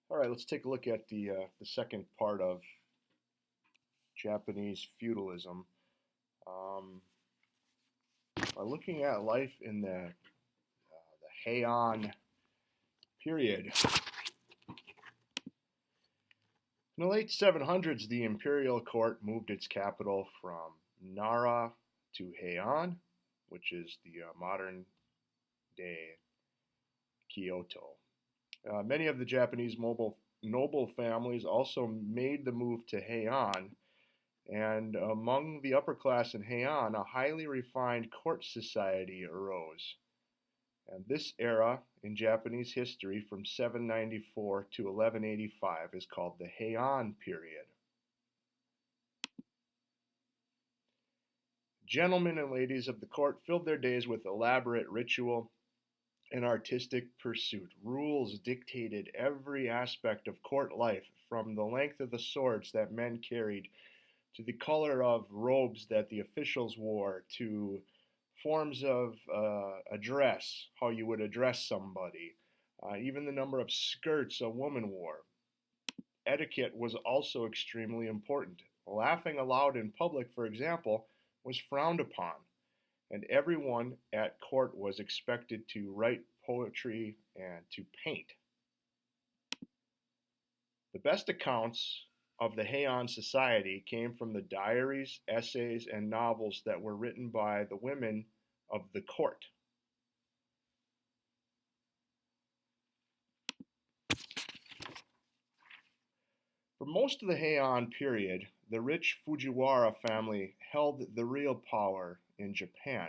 All right, let's take a look at the second part of Japanese feudalism. Um, by looking at life in the Heian period. In the late 700s, the imperial court moved its capital from Nara to Heian, which is the modern day Kyoto. Many of the Japanese noble families also made the move to Heian, and among the upper class in Heian, a highly refined court society arose. And this era in Japanese history from 794 to 1185 is called the Heian period. Gentlemen and ladies of the court filled their days with elaborate ritual and artistic pursuit. Rules dictated every aspect of court life, from the length of the swords that men carried to the color of robes that the officials wore, to forms of address, how you would address somebody, even the number of skirts a woman wore. Etiquette was also extremely important. Laughing aloud in public, for example, was frowned upon, and everyone at court was expected to write poetry and to paint. The best accounts of the Heian society came from the diaries, essays, and novels that were written by the women of the court. For most of the Heian period, the rich Fujiwara family held the real power in Japan.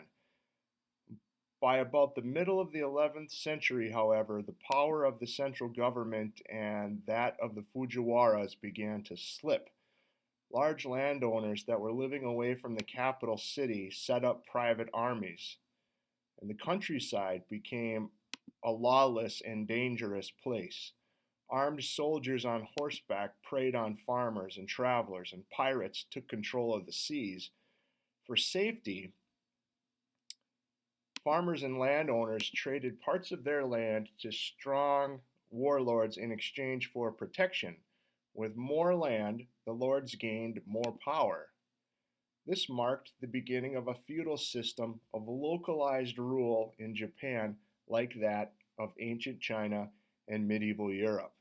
By about the middle of the 11th century, however, the power of the central government and that of the Fujiwaras began to slip. Large landowners that were living away from the capital city set up private armies, and the countryside became a lawless and dangerous place. Armed soldiers on horseback preyed on farmers and travelers, and pirates took control of the seas. For safety, farmers and landowners traded parts of their land to strong warlords in exchange for protection. With more land, the lords gained more power. This marked the beginning of a feudal system of localized rule in Japan, like that of ancient China and medieval Europe.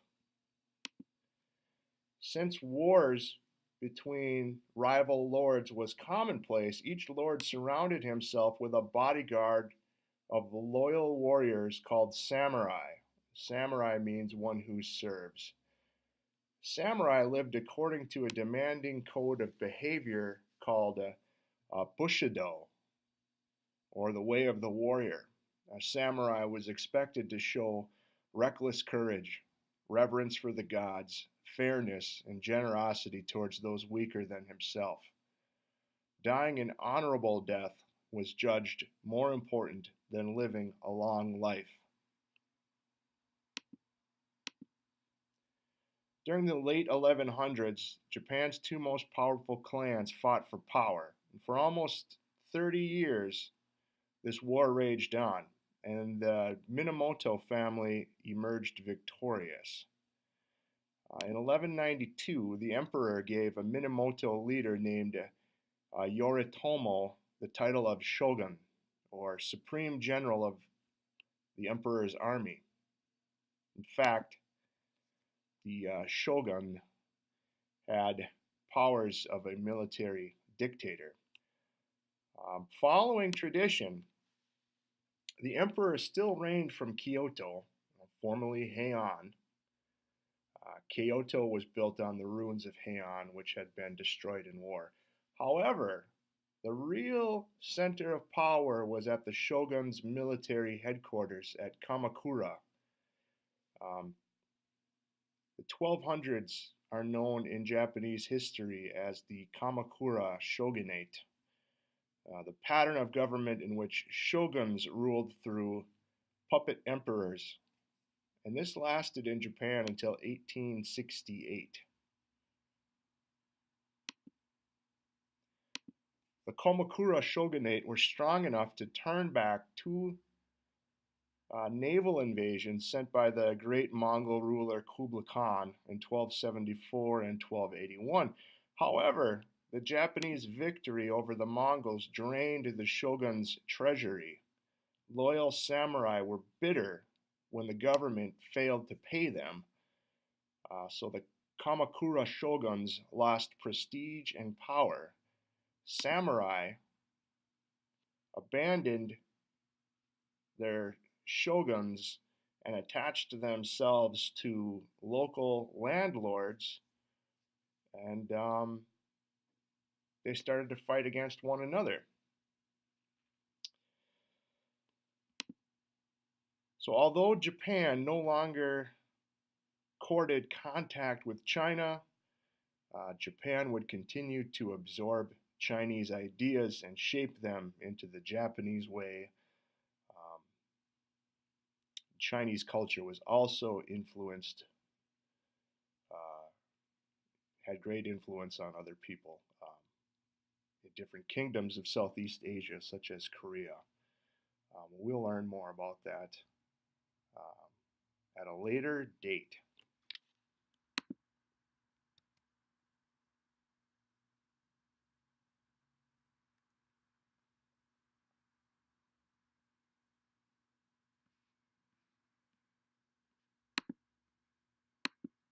Since wars between rival lords was commonplace, each lord surrounded himself with a bodyguard of loyal warriors called samurai. Samurai means one who serves. Samurai lived according to a demanding code of behavior called Bushido, or the way of the warrior. A samurai was expected to show reckless courage, reverence for the gods, fairness, and generosity towards those weaker than himself. Dying an honorable death was judged more important than living a long life. During the late 1100s, Japan's two most powerful clans fought for power. And for almost 30 years, this war raged on, and the Minamoto family emerged victorious. In 1192, the emperor gave a Minamoto leader named Yoritomo the title of shogun, or supreme general of the emperor's army. In fact, the shogun had powers of a military dictator. Following tradition, the emperor still reigned from Kyoto, formerly Heian. Kyoto was built on the ruins of Heian, which had been destroyed in war. However, the real center of power was at the shogun's military headquarters at Kamakura. The 1200s are known in Japanese history as the Kamakura shogunate, the pattern of government in which shoguns ruled through puppet emperors, and this lasted in Japan until 1868. The Kamakura shogunate were strong enough to turn back two naval invasion sent by the great Mongol ruler Kublai Khan in 1274 and 1281. However, the Japanese victory over the Mongols drained the shogun's treasury. Loyal samurai were bitter when the government failed to pay them, so the Kamakura shoguns lost prestige and power. Samurai abandoned their shoguns and attached themselves to local landlords, and they started to fight against one another. So, although Japan no longer courted contact with China, Japan would continue to absorb Chinese ideas and shape them into the Japanese way. Um, Chinese culture was also influenced, uh, had great influence on other people in different kingdoms of Southeast Asia, such as Korea. We'll learn more about that at a later date.